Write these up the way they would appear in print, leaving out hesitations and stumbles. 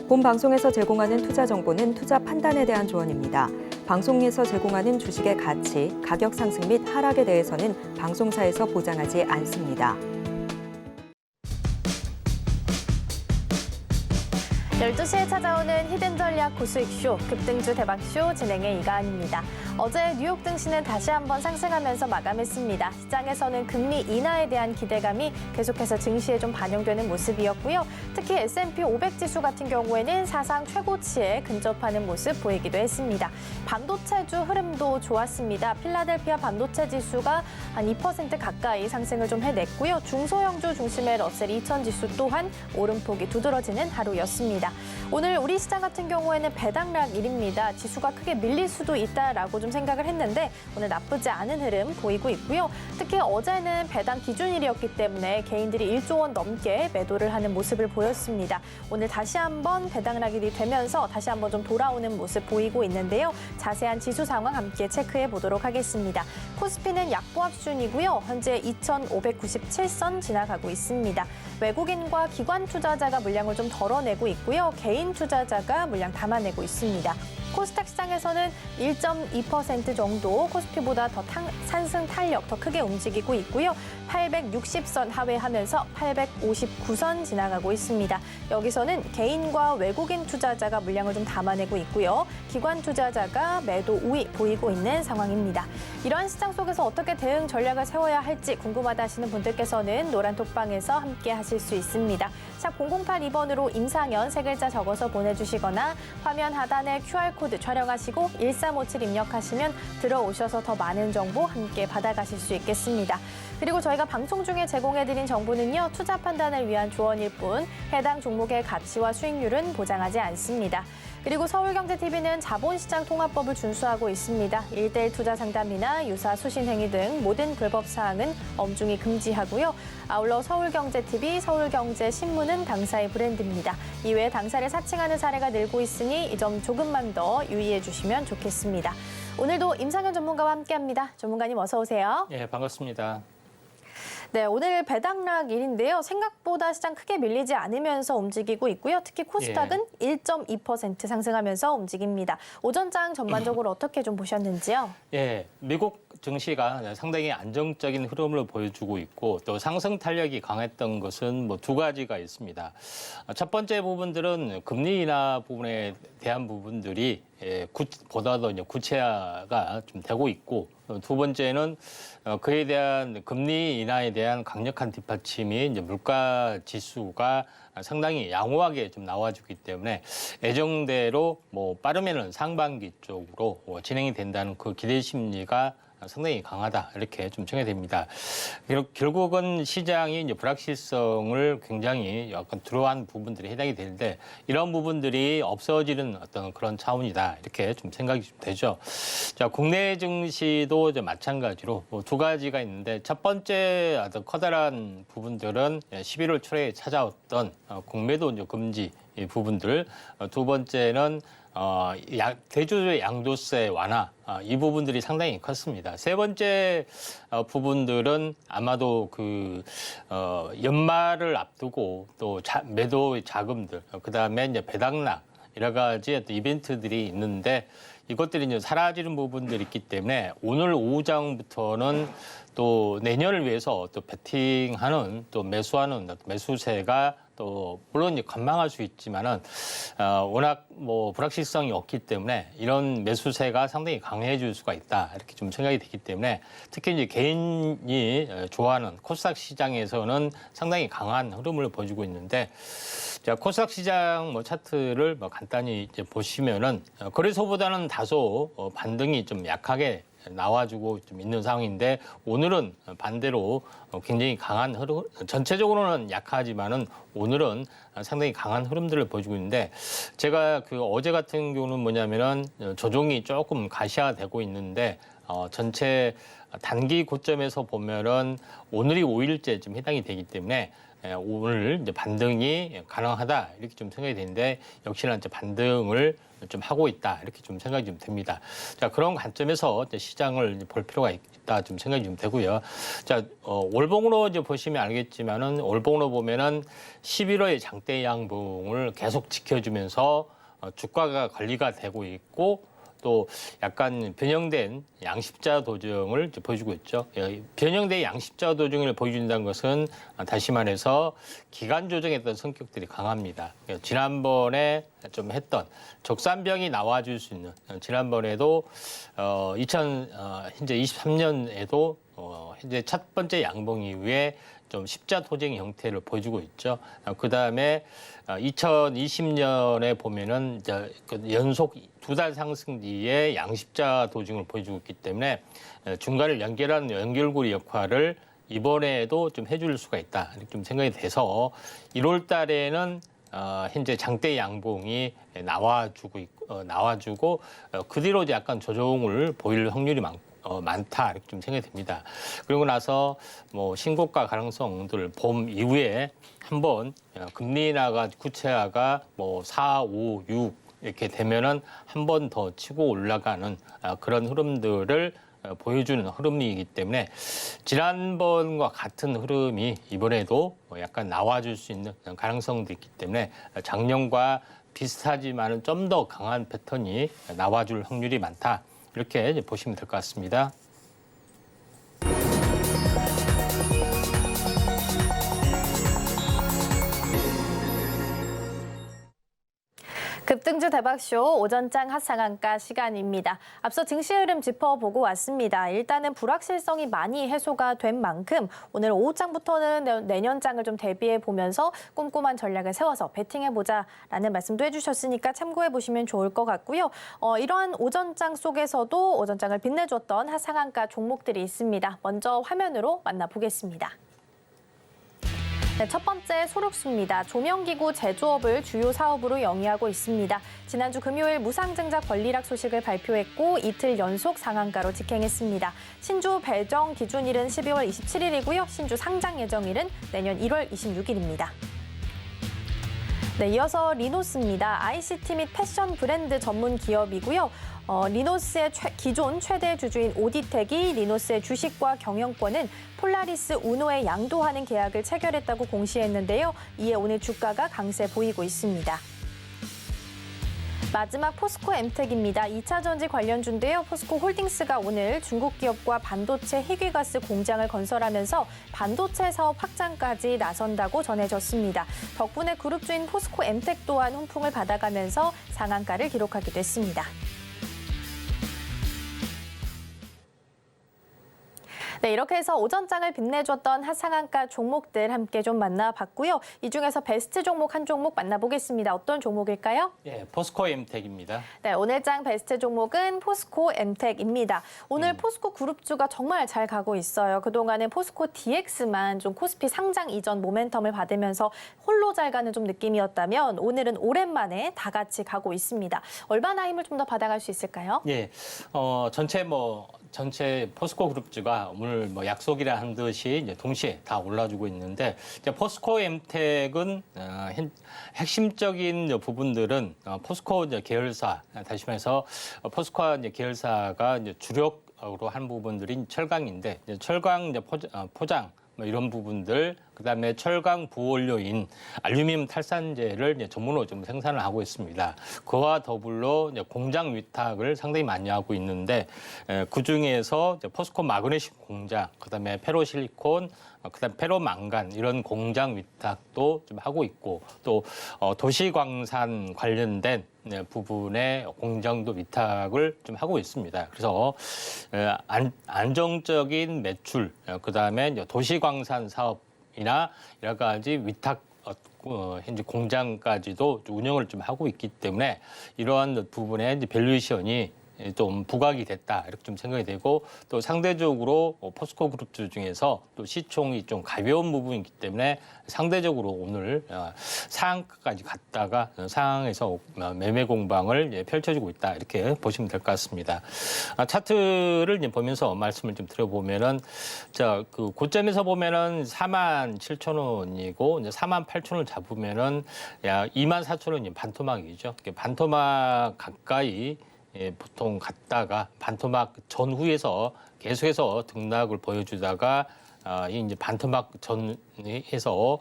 본 방송에서 제공하는 투자 정보는 투자 판단에 대한 조언입니다. 방송에서 제공하는 주식의 가치, 가격 상승 및 하락에 대해서는 방송사에서 보장하지 않습니다. 12시에 찾아오는 히든 전략 고수익쇼, 급등주 대박쇼 진행의 이가은입니다. 어제 뉴욕 증시는 다시 한번 상승하면서 마감했습니다. 시장에서는 금리 인하에 대한 기대감이 계속해서 증시에 좀 반영되는 모습이었고요. 특히 S&P 500 지수 같은 경우에는 사상 최고치에 근접하는 모습 보이기도 했습니다. 반도체주 흐름도 좋았습니다. 필라델피아 반도체 지수가 한 2% 가까이 상승을 좀 해냈고요. 중소형주 중심의 러셀 2000 지수 또한 오름폭이 두드러지는 하루였습니다. 오늘 우리 시장 같은 경우에는 배당락일입니다. 지수가 크게 밀릴 수도 있다라고 좀 생각을 했는데 오늘 나쁘지 않은 흐름 보이고 있고요. 특히 어제는 배당 기준일이었기 때문에 개인들이 1조 원 넘게 매도를 하는 모습을 보였습니다. 오늘 다시 한번 배당락일이 되면서 다시 한번 좀 돌아오는 모습 보이고 있는데요. 자세한 지수 상황 함께 체크해 보도록 하겠습니다. 코스피는 약보합 수준이고요. 현재 2,597선 지나가고 있습니다. 외국인과 기관 투자자가 물량을 좀 덜어내고 있고요. 개인 투자자가 물량 담아내고 있습니다. 코스닥 시장에서는 1.2% 정도 코스피보다 더 상승 탄력 더 크게 움직이고 있고요. 860선 하회하면서 859선 지나가고 있습니다. 여기서는 개인과 외국인 투자자가 물량을 좀 담아내고 있고요. 기관 투자자가 매도 우위 보이고 있는 상황입니다. 이러한 시장 속에서 어떻게 대응 전략을 세워야 할지 궁금하다 하시는 분들께서는 노란톡방에서 함께 하실 수 있습니다. 샵 0082번으로 임상현 세 글자 적어서 보내주시거나 화면 하단에 QR코드 촬영하시고 1357 입력하시면 들어오셔서 더 많은 정보 함께 받아가실 수 있겠습니다. 그리고 저희가 방송 중에 제공해드린 정보는요. 투자 판단을 위한 조언일 뿐 해당 종목의 가치와 수익률은 보장하지 않습니다. 그리고 서울경제TV는 자본시장 통합법을 준수하고 있습니다. 1:1 투자 상담이나 유사 수신 행위 등 모든 불법 사항은 엄중히 금지하고요. 아울러 서울경제TV, 서울경제신문은 당사의 브랜드입니다. 이외에 당사를 사칭하는 사례가 늘고 있으니 이 점 조금만 더 유의해 주시면 좋겠습니다. 오늘도 임상현 전문가와 함께합니다. 전문가님 어서 오세요. 예, 반갑습니다. 네, 오늘 배당락일인데요. 생각보다 시장 크게 밀리지 않으면서 움직이고 있고요. 특히 코스닥은 1.2% 상승하면서 움직입니다. 오전장 전반적으로 어떻게 좀 보셨는지요? 예, 미국 증시가 상당히 안정적인 흐름을 보여주고 있고 또 상승 탄력이 강했던 것은 뭐 두 가지가 있습니다. 첫 번째 부분들은 금리 인하 부분에 대한 부분들이 보다도 구체화가 좀 되고 있고 두 번째는 그에 대한 금리 인하에 대한 강력한 뒷받침이 이제 물가 지수가 상당히 양호하게 좀 나와주기 때문에 예정대로 뭐 빠르면은 상반기 쪽으로 진행이 된다는 그 기대 심리가 상당히 강하다 이렇게 좀 정해됩니다. 결국은 시장이 이제 불확실성을 굉장히 약간 두려워한 부분들이 해당이 되는데 이런 부분들이 없어지는 어떤 그런 차원이다 이렇게 좀 생각이 좀 되죠. 자, 국내 증시도 이제 마찬가지로 두 가지가 있는데 첫 번째 어떤 커다란 부분들은 11월 초에 찾아왔던 공매도 이제 금지 부분들, 두 번째는 대주주의 양도세 완화 이 부분들이 상당히 컸습니다. 세 번째 부분들은 아마도 연말을 앞두고 또 매도 자금들 그다음에 이제 배당락 여러 가지 어떤 이벤트들이 있는데 이것들이 이제 사라지는 부분들이 있기 때문에 오늘 오후장부터는 또 내년을 위해서 또 베팅하는 또 매수하는 매수세가 또 물론 이제 관망할 수 있지만은 워낙 뭐 불확실성이 없기 때문에 이런 매수세가 상당히 강해질 수가 있다 이렇게 좀 생각이 되기 때문에 특히 이제 개인이 좋아하는 코스닥 시장에서는 상당히 강한 흐름을 보여주고 있는데 자 코스닥 시장 뭐 차트를 뭐 간단히 이제 보시면은 거래소보다는 다소 반등이 좀 약하게 나와주고 좀 있는 상황인데 오늘은 반대로 굉장히 강한 흐름, 전체적으로는 약하지만은 오늘은 상당히 강한 흐름들을 보여주고 있는데 제가 어제 같은 경우는 뭐냐면은 조정이 조금 가시화되고 있는데 전체 단기 고점에서 보면은 오늘이 5일째 좀 해당이 되기 때문에 오늘 이제 반등이 가능하다 이렇게 좀 생각이 되는데 역시나 이제 반등을 좀 하고 있다 이렇게 좀 생각이 좀 됩니다. 자, 그런 관점에서 이제 시장을 이제 볼 필요가 있다 좀 생각이 좀 되고요. 자, 월봉으로 이제 보시면 알겠지만은 월봉으로 보면은 11월의 장대 양봉을 계속 지켜주면서 주가가 관리가 되고 있고 또 약간 변형된 양십자 도정을 이제 보여주고 있죠. 변형된 양십자 도정을 보여준다는 것은 다시 말해서 기간 조정했던 성격들이 강합니다. 지난번에 좀 했던 적산병이 나와줄 수 있는 지난번에도 현재 23년에도 현재 첫 번째 양봉 이후에 좀 십자 도정 형태를 보여주고 있죠. 그 다음에 2020년에 보면은 이제 연속 2달 상승 뒤에 양십자 도정을 보여주고 있기 때문에 중간을 연결하는 연결고리 역할을 이번에도 좀 해줄 수가 있다. 이렇게 좀 생각이 돼서 1월 달에는 현재 장대 양봉이 나와주고 그 뒤로 이제 약간 조정을 보일 확률이 많다 이렇게 좀 생각이 됩니다. 그리고 나서 뭐 신고가 가능성들 봄 이후에 한번 금리 인하가 구체화가 뭐 4, 5, 6 이렇게 되면은 한 번 더 치고 올라가는 그런 흐름들을 보여주는 흐름이기 때문에 지난번과 같은 흐름이 이번에도 약간 나와줄 수 있는 가능성도 있기 때문에 작년과 비슷하지만은 좀 더 강한 패턴이 나와줄 확률이 많다. 이렇게 이제 보시면 될 것 같습니다. 급등주 대박쇼 오전장 핫상한가 시간입니다. 앞서 증시 흐름 짚어보고 왔습니다. 일단은 불확실성이 많이 해소가 된 만큼 오늘 오후장부터는 내년장을 좀 대비해 보면서 꼼꼼한 전략을 세워서 베팅해보자라는 말씀도 해주셨으니까 참고해보시면 좋을 것 같고요. 이러한 오전장 속에서도 오전장을 빛내줬던 핫상한가 종목들이 있습니다. 먼저 화면으로 만나보겠습니다. 네, 첫 번째 소록수입니다. 조명기구 제조업을 주요 사업으로 영위하고 있습니다. 지난주 금요일 무상증자 권리락 소식을 발표했고 이틀 연속 상한가로 직행했습니다. 신주 배정 기준일은 12월 27일이고요. 신주 상장 예정일은 내년 1월 26일입니다. 네, 이어서 리노스입니다. ICT 및 패션 브랜드 전문 기업이고요. 리노스의 기존 최대 주주인 오디텍이 리노스의 주식과 경영권은 폴라리스 우노에 양도하는 계약을 체결했다고 공시했는데요. 이에 오늘 주가가 강세 보이고 있습니다. 마지막 포스코 엠텍입니다. 2차 전지 관련주인데요. 포스코 홀딩스가 오늘 중국 기업과 반도체 희귀가스 공장을 건설하면서 반도체 사업 확장까지 나선다고 전해졌습니다. 덕분에 그룹주인 포스코 엠텍 또한 훈풍을 받아가면서 상한가를 기록하기도 했습니다. 네, 이렇게 해서 오전장을 빛내줬던 핫상한가 종목들 함께 좀 만나봤고요. 이 중에서 베스트 종목 한 종목 만나보겠습니다. 어떤 종목일까요? 예, 포스코 엠텍입니다. 네, 오늘장 베스트 종목은 포스코 엠텍입니다. 오늘 포스코 그룹주가 정말 잘 가고 있어요. 그동안은 포스코 DX만 좀 코스피 상장 이전 모멘텀을 받으면서 홀로 잘 가는 좀 느낌이었다면 오늘은 오랜만에 다 같이 가고 있습니다. 얼마나 힘을 좀 더 받아갈 수 있을까요? 예, 전체 포스코 그룹주가 오늘 뭐 약속이라 한 듯이 이제 동시에 다 올라주고 있는데 이제 포스코 엠텍은 핵심적인 부분들은 포스코 이제 계열사 다시 말해서 포스코 이제 계열사가 이제 주력으로 한 부분들이 철강인데 이제 철강 이제 포장 뭐 이런 부분들 그다음에 철강 부원료인 알루미늄 탈산제를 이제 전문으로 좀 생산을 하고 있습니다. 그와 더불어 이제 공장 위탁을 상당히 많이 하고 있는데 그 중에서 이제 포스코 마그네슘 공장, 그다음에 페로실리콘, 그다음 페로망간 이런 공장 위탁도 좀 하고 있고 또 도시광산 관련된 부분의 공장도 위탁을 좀 하고 있습니다. 그래서 안정적인 매출, 그다음에 도시광산 사업이나 여러 가지 위탁 현재 공장까지도 운영을 좀 하고 있기 때문에 이러한 부분의 이제 밸류에이션이 좀 부각이 됐다 이렇게 좀 생각이 되고 또 상대적으로 포스코 그룹주 중에서 또 시총이 좀 가벼운 부분이기 때문에 상대적으로 오늘 상한가까지 갔다가 상황에서 매매 공방을 펼쳐지고 있다 이렇게 보시면 될 것 같습니다. 차트를 이제 보면서 말씀을 좀 드려보면은 그 고점에서 보면은 47,000원이고 이제 48,000원을 잡으면은 약 24,000원이 반토막이죠. 반토막 가까이 보통 갔다가 반토막 전후에서 계속해서 등락을 보여주다가 이 이제 반토막 전에서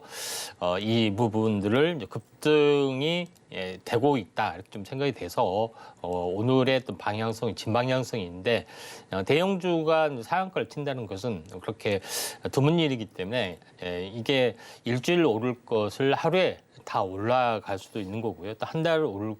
이 부분들을 이제 급등이 되고 있다 이렇게 좀 생각이 돼서 오늘의 또 방향성이 진방향성인데 대형주가 상한가를 친다는 것은 그렇게 드문 일이기 때문에 이게 일주일 오를 것을 하루에 다 올라갈 수도 있는 거고요. 또 한 달 오를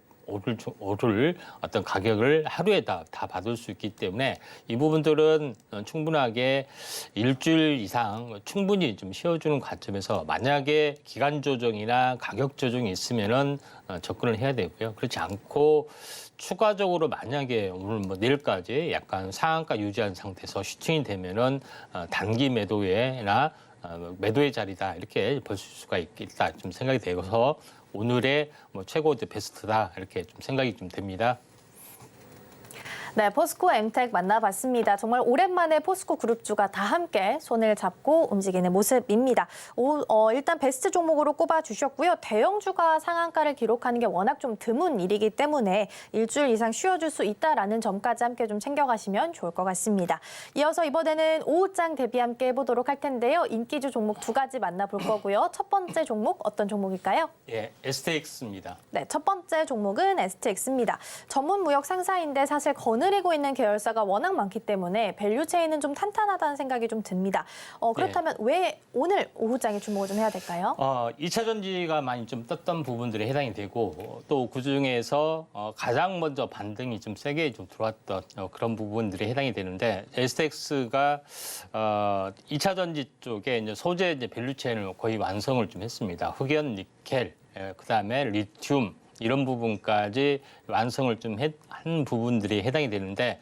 어떤 가격을 하루에 다 받을 수 있기 때문에 이 부분들은 충분하게 일주일 이상 충분히 좀 쉬어주는 관점에서 만약에 기간 조정이나 가격 조정이 있으면은 접근을 해야 되고요. 그렇지 않고 추가적으로 만약에 오늘 뭐 내일까지 약간 상한가 유지한 상태에서 슈팅이 되면은 단기 매도에나 매도의 자리다 이렇게 볼 수가 있겠다 좀 생각이 되어서 오늘의 뭐 최고 베스트다 이렇게 좀 생각이 좀 됩니다. 네, 포스코 엠텍 만나봤습니다. 정말 오랜만에 포스코 그룹주가 다 함께 손을 잡고 움직이는 모습입니다. 일단 베스트 종목으로 꼽아주셨고요. 대형주가 상한가를 기록하는 게 워낙 좀 드문 일이기 때문에 일주일 이상 쉬어줄 수 있다라는 점까지 함께 좀 챙겨가시면 좋을 것 같습니다. 이어서 이번에는 오후장 대비 함께 해보도록 할 텐데요. 인기주 종목 두 가지 만나볼 거고요. 첫 번째 종목 어떤 종목일까요? 예, STX입니다. 네, 첫 번째 종목은 STX입니다. 전문 무역 상사인데 사실 거느리고 있는 계열사가 워낙 많기 때문에 밸류 체인은 좀 탄탄하다는 생각이 좀 듭니다. 그렇다면 왜 오늘 오후장에 주목을 좀 해야 될까요? 2차 전지가 많이 좀 떴던 부분들에 해당이 되고 또 그중에서 가장 먼저 반등이 좀 세게 좀 들어왔던 그런 부분들에 해당이 되는데 STX가 2차 전지 쪽에 이제 소재 이제 밸류 체인을 거의 완성을 좀 했습니다. 흑연, 니켈, 그다음에 리튬 이런 부분까지 완성을 좀 한 부분들이 해당이 되는데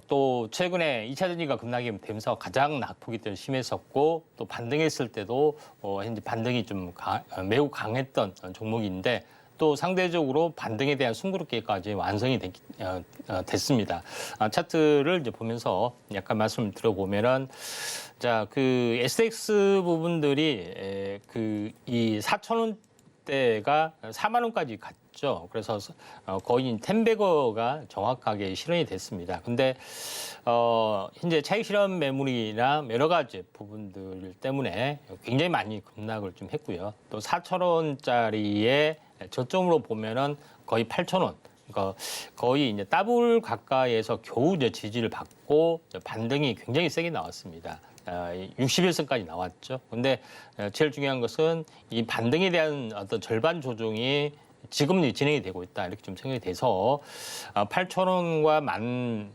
또 최근에 2차 전지가 급락이 되면서 가장 낙폭이 더 심했었고 또 반등했을 때도 현재 반등이 좀 매우 강했던 종목인데 또 상대적으로 반등에 대한 숨고르기까지 완성이 됐습니다. 차트를 이제 보면서 약간 말씀을 들어보면은 그 SX 부분들이 이 4,000원대가 4만 원까지 갔죠. 그래서 거의 10배거가 정확하게 실현이 됐습니다. 근데 현재 차익 실현 매물이나 여러 가지 부분들 때문에 굉장히 많이 급락을 좀 했고요. 또 4,000원짜리의 저점으로 보면은 거의 8,000원. 그러니까 거의 이제 더블 가까이에서 겨우 이제 지지를 받고 반등이 굉장히 세게 나왔습니다. 61선까지 나왔죠. 근데 제일 중요한 것은 이 반등에 대한 어떤 절반 조정이 지금 진행이 되고 있다. 이렇게 좀 생각이 돼서 8,000원과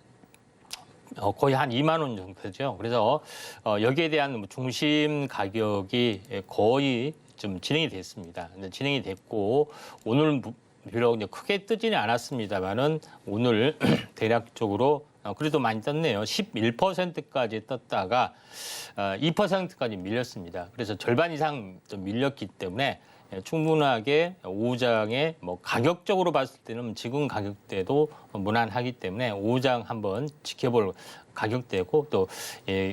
거의 한 2만 원 정도 되죠. 그래서 여기에 대한 중심 가격이 거의 좀 진행이 됐습니다. 진행이 됐고 오늘 비록 이제 크게 뜨지는 않았습니다만은 오늘 대략적으로 그래도 많이 떴네요. 11%까지 떴다가 2%까지 밀렸습니다. 그래서 절반 이상 좀 밀렸기 때문에 충분하게 오후장에 뭐 가격적으로 봤을 때는 지금 가격대도 무난하기 때문에 오후장 한번 지켜볼 가격대고 또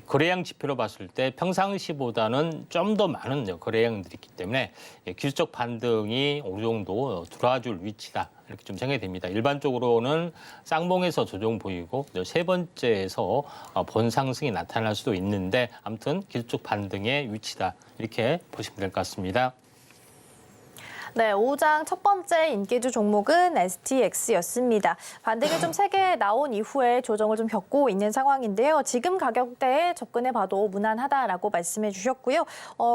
거래량 지표로 봤을 때 평상시보다는 좀 더 많은 거래량들이 있기 때문에 기술적 반등이 어느 정도 들어와줄 위치다. 이렇게 좀 생각이 됩니다. 일반적으로는 쌍봉에서 조정 보이고 세 번째에서 본 상승이 나타날 수도 있는데 아무튼 기술적 반등의 위치다. 이렇게 보시면 될 것 같습니다. 네, 오후장 첫 번째 인기주 종목은 STX였습니다. 반등이 좀 세게 나온 이후에 조정을 좀 겪고 있는 상황인데요. 지금 가격대에 접근해봐도 무난하다라고 말씀해 주셨고요.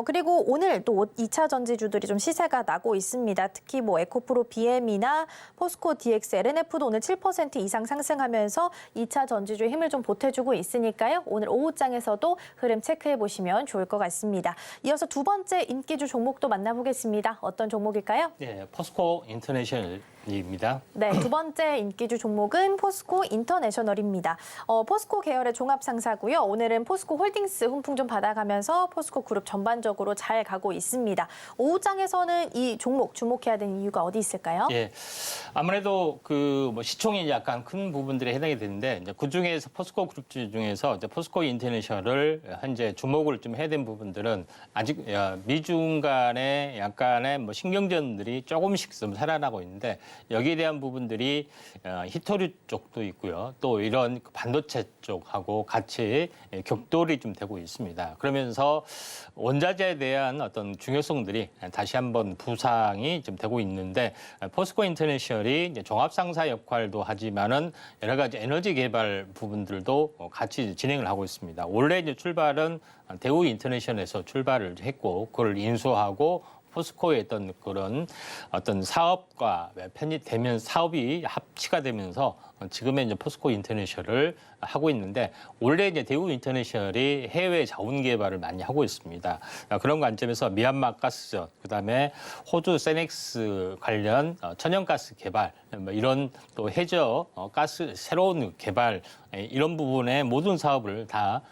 그리고 오늘 또 2차 전지주들이 좀 시세가 나고 있습니다. 특히 뭐 에코프로 BM이나 포스코 DX, LNF도 오늘 7% 이상 상승하면서 2차 전지주의 힘을 좀 보태주고 있으니까요. 오늘 오후장에서도 흐름 체크해 보시면 좋을 것 같습니다. 이어서 두 번째 인기주 종목도 만나보겠습니다. 어떤 종목일까요? 있을까요? 네, 포스코 인터내셔널입니다. 네, 두 번째 인기주 종목은 포스코 인터내셔널입니다. 포스코 계열의 종합 상사고요. 오늘은 포스코 홀딩스 훈풍 좀 받아가면서 포스코 그룹 전반적으로 잘 가고 있습니다. 오후장에서는 이 종목 주목해야 되는 이유가 어디 있을까요? 예, 아무래도 그 뭐 시총이 약간 큰 부분들에 해당이 되는데 이제 그 중에서 포스코 그룹주 중에서 이제 포스코 인터내셔널을 현재 주목을 좀 해야 되는 부분들은 아직 미중 간의 약간의 뭐 신경전들이 조금씩 좀 살아나고 있는데 여기에 대한 부분들이 히토류 쪽도 있고요. 또 이런 반도체 쪽하고 같이 격돌이 좀 되고 있습니다. 그러면서 원자재에 대한 어떤 중요성들이 다시 한번 부상이 좀 되고 있는데 포스코 인터내셔널이 이제 종합상사 역할도 하지만은 여러 가지 에너지 개발 부분들도 같이 진행을 하고 있습니다. 원래 이제 출발은 대우 인터내셔널에서 출발을 했고 그걸 인수하고 포스코의 그런 어떤 사업과 편입되면 사업이 합치가 되면서 지금의 이제 포스코 인터내셔널을 하고 있는데 원래 이제 대우 인터내셔널이 해외 자원 개발을 많이 하고 있습니다. 그런 관점에서 미얀마 가스전, 그다음에 호주 세넥스 관련 천연가스 개발, 뭐 이런 또 해저 가스 새로운 개발 이런 부분의 모든 사업을 다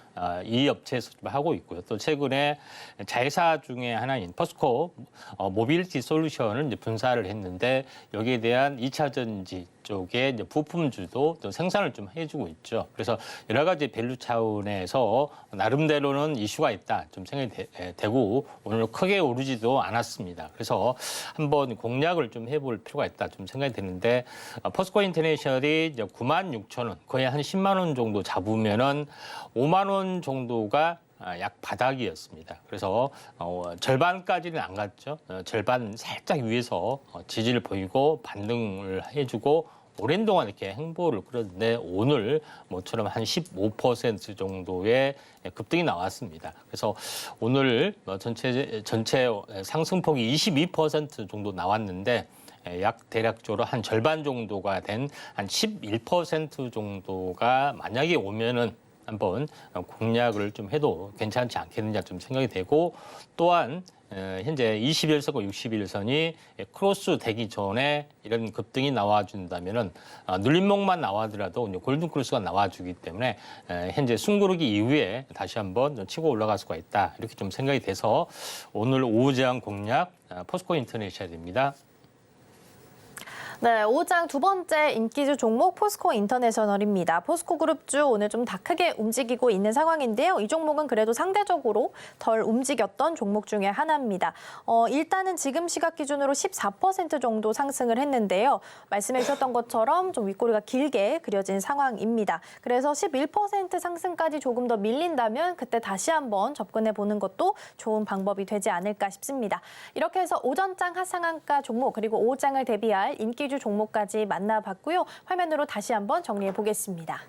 이 업체에서 하고 있고요. 또 최근에 자회사 중에 하나인 포스코 모빌리티 솔루션을 이제 분사를 했는데 여기에 대한 2차 전지 쪽에 이제 부품주도 또 생산을 좀 해주고 있죠. 그래서 여러 가지 밸류 차원에서 나름대로는 이슈가 있다 좀 생각이 되고 오늘 크게 오르지도 않았습니다. 그래서 한번 공략을 좀 해볼 필요가 있다 좀 생각이 드는데 포스코 인터내셔널이 이제 96,000원 거의 한 10만 원 정도 잡으면은 5만 원 정도가 약 바닥이었습니다. 그래서 절반까지는 안 갔죠. 절반 살짝 위에서 지지를 보이고 반등을 해주고 오랜 동안 이렇게 행보를 끌었는데 오늘 모처럼 한 15% 정도의 급등이 나왔습니다. 그래서 오늘 전체 상승폭이 22% 정도 나왔는데 약 대략적으로 한 절반 정도가 된 한 11% 정도가 만약에 오면은 한번 공략을 좀 해도 괜찮지 않겠느냐 좀 생각이 되고 또한 현재 21선과 61선이 크로스 되기 전에 이런 급등이 나와준다면은 눌림목만 나와더라도 골든 크로스가 나와주기 때문에 현재 숨고르기 이후에 다시 한번 치고 올라갈 수가 있다 이렇게 좀 생각이 돼서 오늘 오후장 공략 포스코 인터내셔널입니다. 네, 오후장 두 번째 인기주 종목 포스코 인터내셔널입니다. 포스코 그룹주 오늘 좀 다 크게 움직이고 있는 상황인데요. 이 종목은 그래도 상대적으로 덜 움직였던 종목 중에 하나입니다. 일단은 지금 시각 기준으로 14% 정도 상승을 했는데요. 말씀해 주셨던 것처럼 좀 윗꼬리가 길게 그려진 상황입니다. 그래서 11% 상승까지 조금 더 밀린다면 그때 다시 한번 접근해 보는 것도 좋은 방법이 되지 않을까 싶습니다. 이렇게 해서 오전장 하상한가 종목 그리고 오후장을 대비할 인기주 종목까지 만나봤고요. 화면으로 다시 한번 정리해 보겠습니다.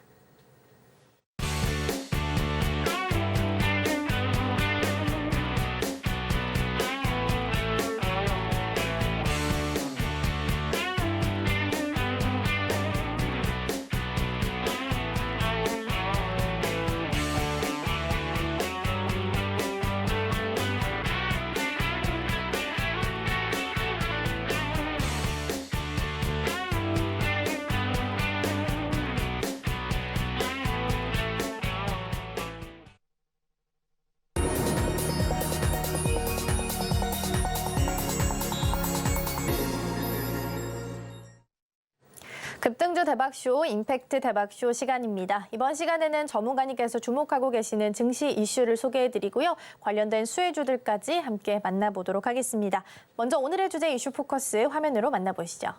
급등주 대박쇼, 임팩트 대박쇼 시간입니다. 이번 시간에는 전문가님께서 주목하고 계시는 증시 이슈를 소개해드리고요. 관련된 수혜주들까지 함께 만나보도록 하겠습니다. 먼저 오늘의 주제 이슈 포커스 화면으로 만나보시죠.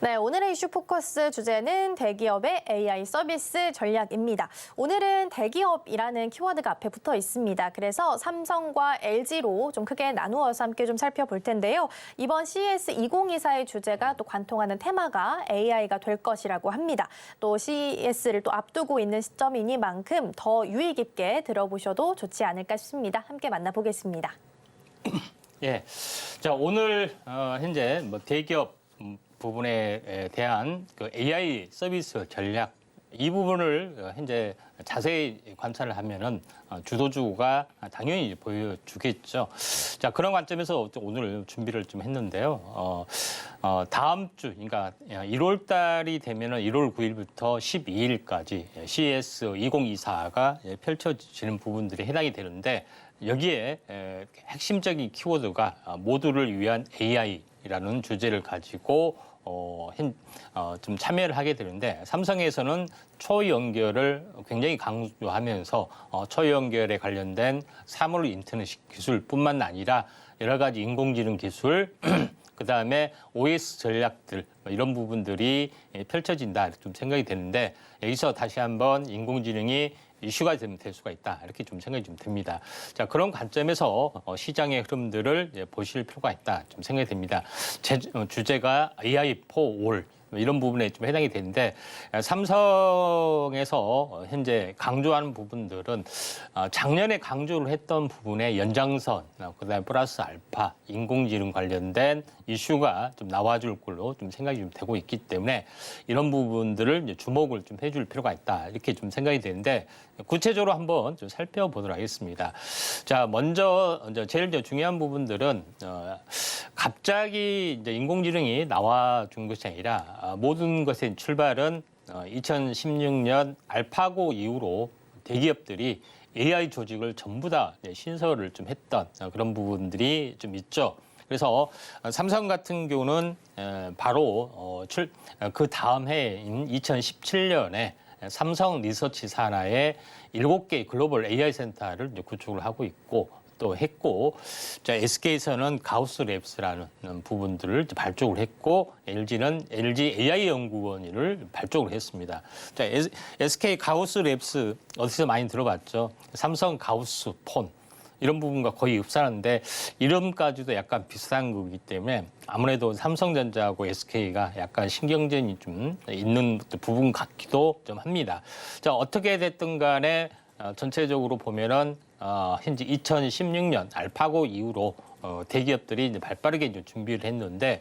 네, 오늘의 이슈 포커스 주제는 대기업의 AI 서비스 전략입니다. 오늘은 대기업이라는 키워드가 앞에 붙어 있습니다. 그래서 삼성과 LG로 좀 크게 나누어서 함께 좀 살펴볼 텐데요. 이번 CES 2024의 주제가 또 관통하는 테마가 AI가 될 것이라고 합니다. 또 CES를 또 앞두고 있는 시점이니만큼 더 유의 깊게 들어보셔도 좋지 않을까 싶습니다. 함께 만나보겠습니다. 예. 자, 오늘 현재 뭐 대기업 부분에 대한 그 AI 서비스 전략 이 부분을 현재 자세히 관찰을 하면은 주도주가 당연히 보여주겠죠. 자, 그런 관점에서 오늘 준비를 좀 했는데요. 다음 주, 그러니까 1월 달이 되면은 1월 9일부터 12일까지 CES 2024가 펼쳐지는 부분들이 해당이 되는데 여기에 핵심적인 키워드가 모두를 위한 AI라는 주제를 가지고 좀 참여를 하게 되는데 삼성에서는 초연결을 굉장히 강조하면서 초연결에 관련된 사물 인터넷 기술뿐만 아니라 여러 가지 인공지능 기술 그다음에 OS 전략들 이런 부분들이 펼쳐진다 좀 생각이 되는데 여기서 다시 한번 인공지능이 이슈가 될 수가 있다 이렇게 좀 생각이 좀 듭니다. 자, 그런 관점에서 시장의 흐름들을 보실 필요가 있다 좀 생각이 됩니다. 주제가 AI for all 이런 부분에 좀 해당이 되는데 삼성에서 현재 강조하는 부분들은 작년에 강조를 했던 부분의 연장선, 그다음에 플러스 알파, 인공지능 관련된 이슈가 좀 나와줄 걸로 좀 생각이 좀 되고 있기 때문에 이런 부분들을 이제 주목을 좀 해줄 필요가 있다 이렇게 좀 생각이 되는데 구체적으로 한번 좀 살펴보도록 하겠습니다. 자, 먼저 제일 중요한 부분들은 갑자기 이제 인공지능이 나와준 것이 아니라 모든 것의 출발은 2016년 알파고 이후로 대기업들이 AI 조직을 전부 다 신설을 좀 했던 그런 부분들이 좀 있죠. 그래서 삼성 같은 경우는 바로 그 다음 해인 2017년에 삼성 리서치 산하에 7개 글로벌 AI 센터를 이제 구축을 하고 있고 또 했고, 자, SK에서는 가우스 랩스라는 부분들을 발족을 했고, LG는 LG AI 연구원을 발족을 했습니다. 자, SK 가우스 랩스 어디서 많이 들어봤죠? 삼성 가우스 폰. 이런 부분과 거의 흡사한데 이름까지도 약간 비슷한 거기 때문에 아무래도 삼성전자하고 SK가 약간 신경전이 좀 있는 부분 같기도 좀 합니다. 자, 어떻게 됐든 간에 전체적으로 보면은 현재 2016년 알파고 이후로 대기업들이 이제 발빠르게 이제 준비를 했는데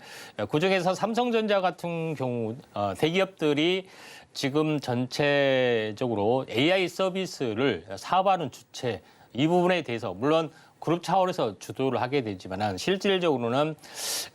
그중에서 삼성전자 같은 경우 대기업들이 지금 전체적으로 AI 서비스를 사업하는 주체 이 부분에 대해서 물론 그룹 차원에서 주도를 하게 되지만 실질적으로는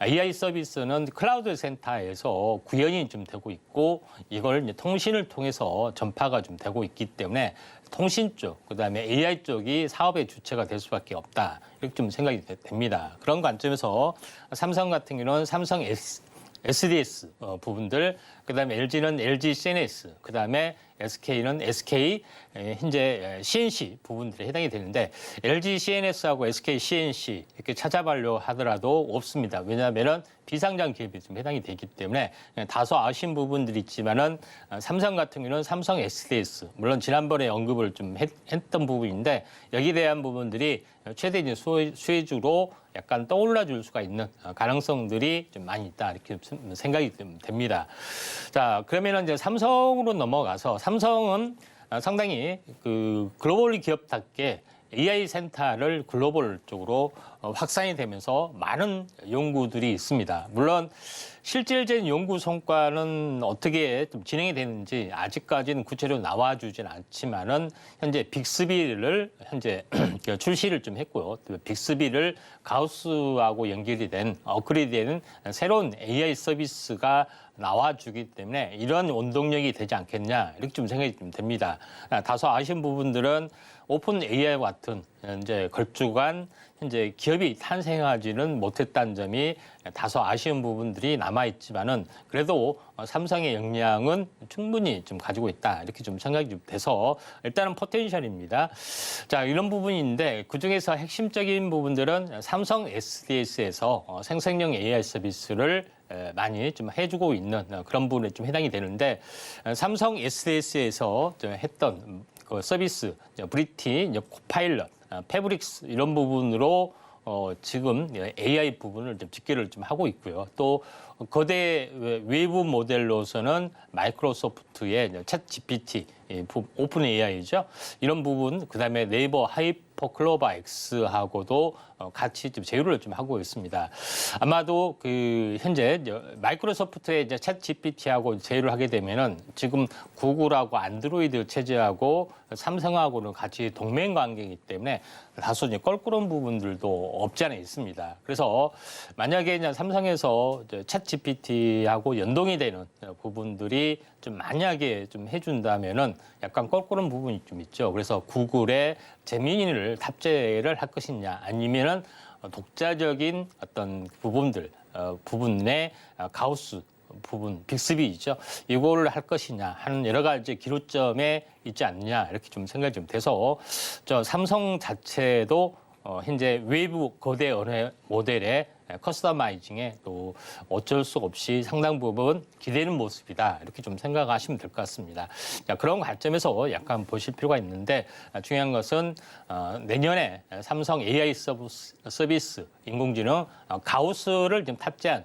AI 서비스는 클라우드 센터에서 구현이 좀 되고 있고 이걸 이제 통신을 통해서 전파가 좀 되고 있기 때문에 통신 쪽, 그다음에 AI 쪽이 사업의 주체가 될 수밖에 없다. 이렇게 좀 생각이 됩니다. 그런 관점에서 삼성 같은 경우는 삼성 SDS 부분들, 그다음에 LG는 LG CNS, 그다음에 SK는 SK 현재 CNC 부분들에 해당이 되는데 LG CNS하고 SK CNC 이렇게 찾아보려 하더라도 없습니다. 왜냐하면은 비상장 기업이 좀 해당이 되기 때문에 다소 아쉬운 부분들이 있지만은 삼성 같은 경우는 삼성 SDS 물론 지난번에 언급을 좀 했던 부분인데 여기에 대한 부분들이 최대한 수혜주로 약간 떠올라 줄 수가 있는 가능성들이 좀 많이 있다 이렇게 생각이 좀 됩니다. 자, 그러면은 이제 삼성으로 넘어가서 삼성은 상당히 그 글로벌 기업답게 AI 센터를 글로벌 쪽으로 확산이 되면서 많은 연구들이 있습니다. 물론 실질적인 연구 성과는 어떻게 좀 진행이 되는지 아직까지는 구체적으로 나와주진 않지만은 현재 빅스비를 현재 출시를 좀 했고요. 빅스비를 가우스하고 연결이 된 업그레이드된 새로운 AI 서비스가 나와주기 때문에 이런 원동력이 되지 않겠냐 이렇게 좀 생각이 좀 됩니다. 다소 아쉬운 부분들은 오픈 AI와 같은 이제 걸쭉한 현재 기업이 탄생하지는 못했다는 점이 다소 아쉬운 부분들이 남아 있지만은 그래도 삼성의 역량은 충분히 좀 가지고 있다 이렇게 좀 생각이 좀 돼서 일단은 포텐셜입니다. 자, 이런 부분인데 그 중에서 핵심적인 부분들은 삼성 SDS에서 생성형 AI 서비스를 많이 좀 해주고 있는 그런 부분에 좀 해당이 되는데 삼성 SDS에서 했던 그 서비스 브리티, 코파일럿, 패브릭스 이런 부분으로 지금 AI 부분을 좀 집계를 좀 하고 있고요. 또 거대 외부 모델로서는 마이크로소프트의 챗 GPT, 오픈 AI죠. 이런 부분, 그다음에 네이버 하이퍼클로바 X하고도 같이 좀 제휴를 좀 하고 있습니다. 아마도 그 현재 마이크로소프트의 이제 챗 GPT하고 제휴를 하게 되면은 지금 구글하고 안드로이드 체제하고 삼성하고는 같이 동맹 관계이기 때문에 다소 이제 껄끄러운 부분들도 없지 않아 있습니다. 그래서 만약에 이제 삼성에서 챗 GPT하고 연동이 되는 부분들이 좀 만약에 좀 해준다면은 약간 껄끄러운 부분이 좀 있죠. 그래서 구글에 제미니를 탑재를 할 것이냐, 아니면은 독자적인 어떤 부분의 가우스 부분, 빅스비 있죠. 이거를 할 것이냐 하는 여러 가지 기로점에 있지 않느냐 이렇게 좀 생각이 좀 돼서 저 삼성 자체도 현재 외부 거대 언어 모델의 커스터마이징에 또 어쩔 수 없이 상당 부분 기대는 모습이다. 이렇게 좀 생각하시면 될 것 같습니다. 자, 그런 관점에서 약간 보실 필요가 있는데 중요한 것은 내년에 삼성 AI 서비스 인공지능 가우스를 좀 탑재한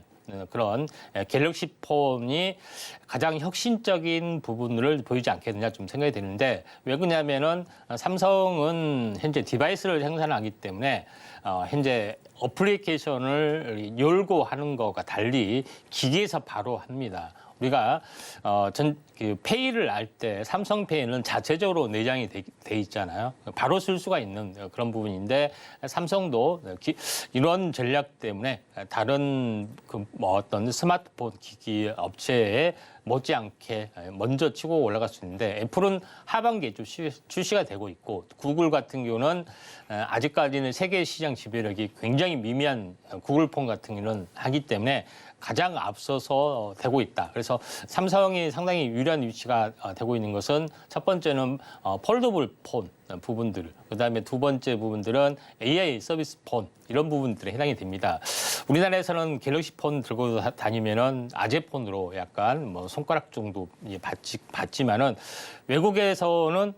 그런 갤럭시 폰이 가장 혁신적인 부분을 보이지 않겠느냐 좀 생각이 드는데 왜 그러냐면은 삼성은 현재 디바이스를 생산하기 때문에 현재 어플리케이션을 열고 하는 것과 달리 기기에서 바로 합니다. 우리가 페이를 할 때 삼성페이는 자체적으로 내장이 돼 있잖아요. 바로 쓸 수가 있는 그런 부분인데 삼성도 이런 전략 때문에 다른 어떤 스마트폰 기기 업체에 못지않게 먼저 치고 올라갈 수 있는데 애플은 하반기에 좀 출시가 되고 있고 구글 같은 경우는 아직까지는 세계 시장 지배력이 굉장히 미미한 구글폰 같은 경우는 하기 때문에 가장 앞서서 되고 있다. 그래서 삼성이 상당히 유리한 위치가 되고 있는 것은 첫 번째는 폴더블 폰 부분들, 그다음에 두 번째 부분들은 AI 서비스 폰 이런 부분들에 해당이 됩니다. 우리나라에서는 갤럭시 폰 들고 다니면은 아재폰으로 약간 뭐 손가락 정도 받지만은 외국에서는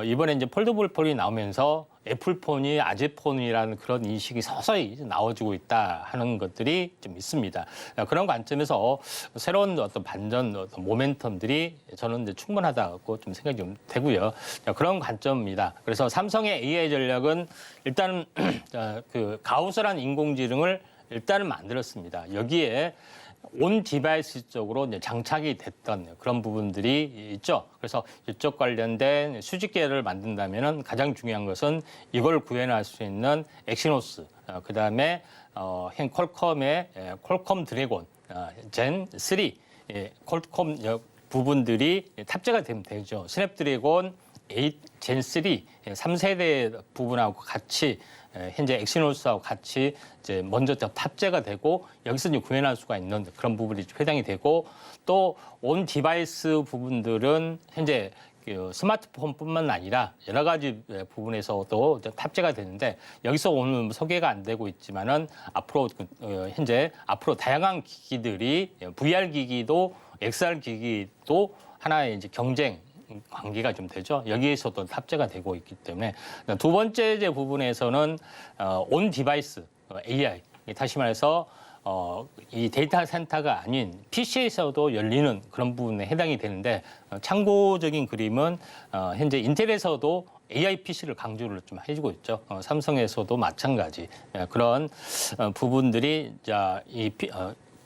이번에 이제 폴더블 폰이 나오면서 애플폰이 아재폰이라는 그런 인식이 서서히 나와지고 있다 하는 것들이 좀 있습니다. 그런 관점에서 새로운 어떤 반전, 어떤 모멘텀들이 저는 이제 충분하다고 좀 생각이 좀 되고요. 그런 관점입니다. 그래서 삼성의 AI 전략은 일단은 그 가우스라는 인공지능을 일단은 만들었습니다. 여기에 온 디바이스 쪽으로 이제 장착이 됐던 그런 부분들이 있죠. 그래서 이쪽 관련된 수직계를 만든다면은 가장 중요한 것은 이걸 구현할 수 있는 엑시노스, 그다음에 현 퀄컴의 퀄컴 드래곤 젠 3 퀄컴 부분들이 탑재가 되면 되죠. 스냅드래곤 8 젠 3 3세대 부분하고 같이 현재 엑시노스하고 같이 이제 먼저 탑재가 되고 여기서 이제 구현할 수가 있는 그런 부분이 해당이 되고 또 온 디바이스 부분들은 현재 스마트폰뿐만 아니라 여러 가지 부분에서도 탑재가 되는데 여기서 오늘 소개가 안 되고 있지만은 앞으로 현재 앞으로 다양한 기기들이 VR 기기도 XR 기기도 하나의 이제 경쟁 관계가 좀 되죠. 여기에서도 탑재가 되고 있기 때문에 두 번째 이제 부분에서는 온 디바이스 AI 다시 말해서 이 데이터 센터가 아닌 PC에서도 열리는 그런 부분에 해당이 되는데 참고적인 그림은 현재 인텔에서도 AI PC를 강조를 좀 해주고 있죠. 삼성에서도 마찬가지 그런 부분들이 이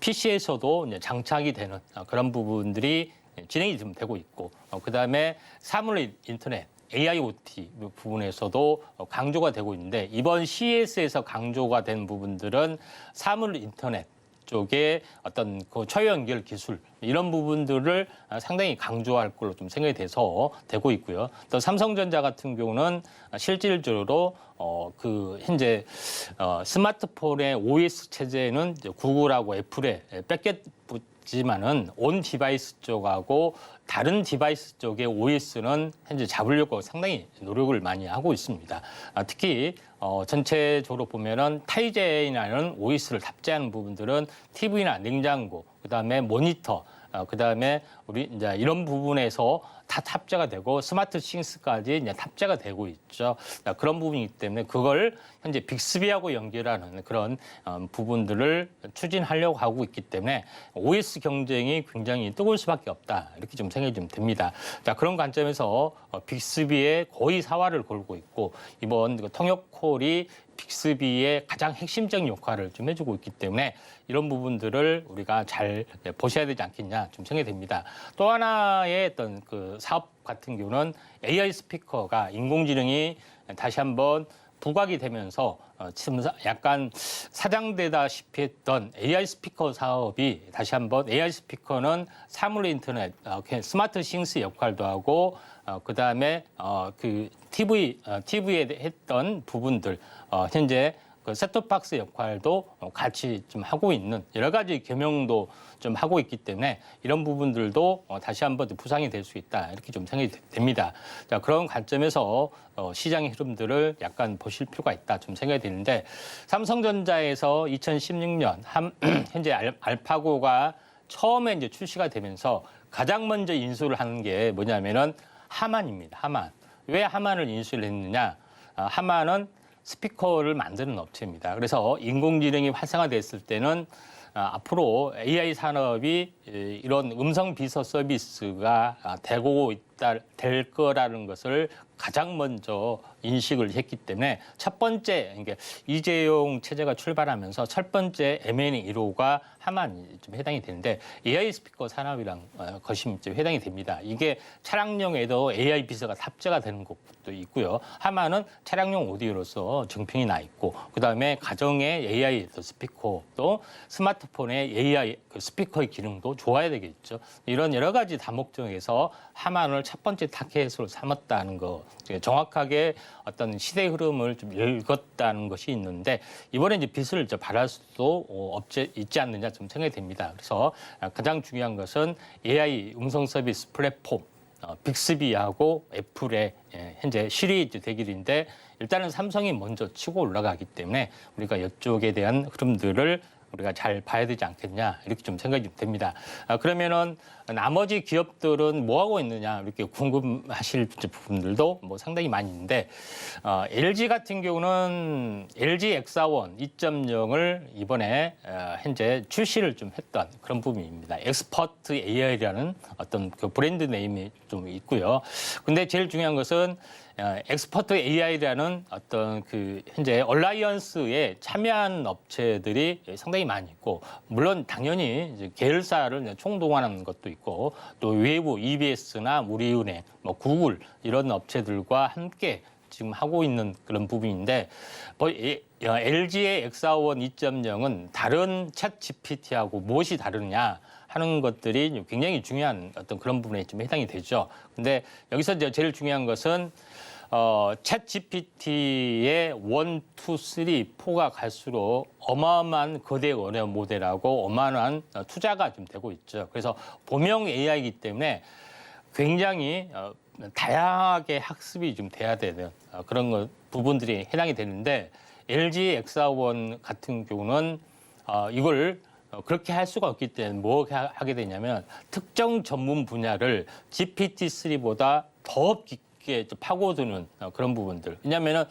PC에서도 장착이 되는 그런 부분들이 진행이 좀 되고 있고 그다음에 사물 인터넷 AIoT 부분에서도 강조가 되고 있는데 이번 CES에서 강조가 된 부분들은 사물 인터넷 쪽에 어떤 그 초연 연결 기술 이런 부분들을 상당히 강조할 걸로 좀 생각이 돼서 되고 있고요. 또 삼성전자 같은 경우는 실질적으로 그 현재 스마트폰의 OS 체제는 구글하고 애플에 뺏겼지만은 온 디바이스 쪽하고 다른 디바이스 쪽의 OS는 현재 잡으려고 상당히 노력을 많이 하고 있습니다. 특히 전체적으로 보면은 타이제이라는 OS를 탑재하는 부분들은 TV나 냉장고, 그다음에 모니터, 그다음에 우리 이제 이런 부분에서 다 탑재가 되고 스마트 싱스까지 이제 탑재가 되고 있죠. 그런 부분이기 때문에 그걸 현재 빅스비하고 연결하는 그런 부분들을 추진하려고 하고 있기 때문에 OS 경쟁이 굉장히 뜨거울 수밖에 없다. 이렇게 좀 생각이 좀 듭니다. 자, 그런 관점에서 빅스비에 거의 사활을 걸고 있고 이번 통역콜이 빅스비의 가장 핵심적인 역할을 좀 해주고 있기 때문에 이런 부분들을 우리가 잘 보셔야 되지 않겠냐 좀 생각이 됩니다. 또 하나의 어떤 그 사업 같은 경우는 AI 스피커가 인공지능이 다시 한번 부각이 되면서 지금 약간 사장되다시피 했던 AI 스피커 사업이 다시 한번 AI 스피커는 사물 인터넷, 스마트 싱스 역할도 하고 그다음에 그 TV에 했던 부분들 현재 그 셋톱박스 역할도 같이 좀 하고 있는 여러 가지 겸용도 좀 하고 있기 때문에 이런 부분들도 다시 한번 부상이 될 수 있다 이렇게 좀 생각이 됩니다. 자, 그런 관점에서 시장의 흐름들을 약간 보실 필요가 있다 좀 생각이 드는데 삼성전자에서 2016년 현재 알파고가 처음에 이제 출시가 되면서 가장 먼저 인수를 하는 게 뭐냐면은 하만입니다. 하만. 왜 하만을 인수를 했느냐? 하만은 스피커를 만드는 업체입니다. 그래서 인공지능이 활성화됐을 때는 앞으로 AI 산업이 이런 음성 비서 서비스가 될 거라는 것을 가장 먼저 인식을 했기 때문에 첫 번째 그러니까 이재용 체제가 출발하면서 첫 번째 M&A 1호가 하만이 좀 해당이 되는데 AI 스피커 산업이랑 것이 좀 해당이 됩니다. 이게 차량용에도 AI 비서가 탑재가 되는 것도 있고요. 하만은 차량용 오디오로서 정평이 나 있고 그다음에 가정의 AI 스피커 또 스마트폰의 AI 스피커의 기능도 좋아야 되겠죠. 이런 여러 가지 다목적에서 하만을 첫 번째 타켓으로 삼았다는 거 정확하게 어떤 시대 흐름을 좀 읽었다는 것이 있는데 이번에 이제 빚을 발할 수도 있지 않느냐 좀 생각이 됩니다. 그래서 가장 중요한 것은 AI 음성 서비스 플랫폼 빅스비하고 애플의 현재 시리즈 대결인데 일단은 삼성이 먼저 치고 올라가기 때문에 우리가 이쪽에 대한 흐름들을 우리가 잘 봐야 되지 않겠냐 이렇게 좀 생각이 좀 됩니다. 그러면은 나머지 기업들은 뭐 하고 있느냐 이렇게 궁금하실 부분들도 뭐 상당히 많이 있는데 LG 같은 경우는 LG X4원 2.0을 이번에 현재 출시를 좀 했던 그런 부분입니다. 엑스퍼트 AI라는 어떤 그 브랜드 네임이 좀 있고요. 근데 제일 중요한 것은 엑스퍼트 AI라는 어떤 그 현재 얼라이언스에 참여한 업체들이 상당히 많이 있고 물론 당연히 이제 계열사를 총동원하는 것도 있고 또 외부 EBS나 우리은행, 뭐 구글 이런 업체들과 함께 지금 하고 있는 그런 부분인데 LG의 X4원 2.0은 다른 챗 GPT하고 무엇이 다르냐 하는 것들이 굉장히 중요한 어떤 그런 부분에 좀 해당이 되죠. 근데 여기서 이제 제일 중요한 것은 챗 GPT의 1, 2, 3, 4가 갈수록 어마어마한 거대 언어 모델하고 어마어마한 투자가 좀 되고 있죠. 그래서 범용 AI이기 때문에 굉장히 다양하게 학습이 좀 돼야 되는 그런 부분들이 해당이 되는데 LG X4원 같은 경우는 이걸 그렇게 할 수가 없기 때문에 뭐 하게 되냐면 특정 전문 분야를 GPT-3보다 더 깊게 파고드는 그런 부분들. 왜냐하면은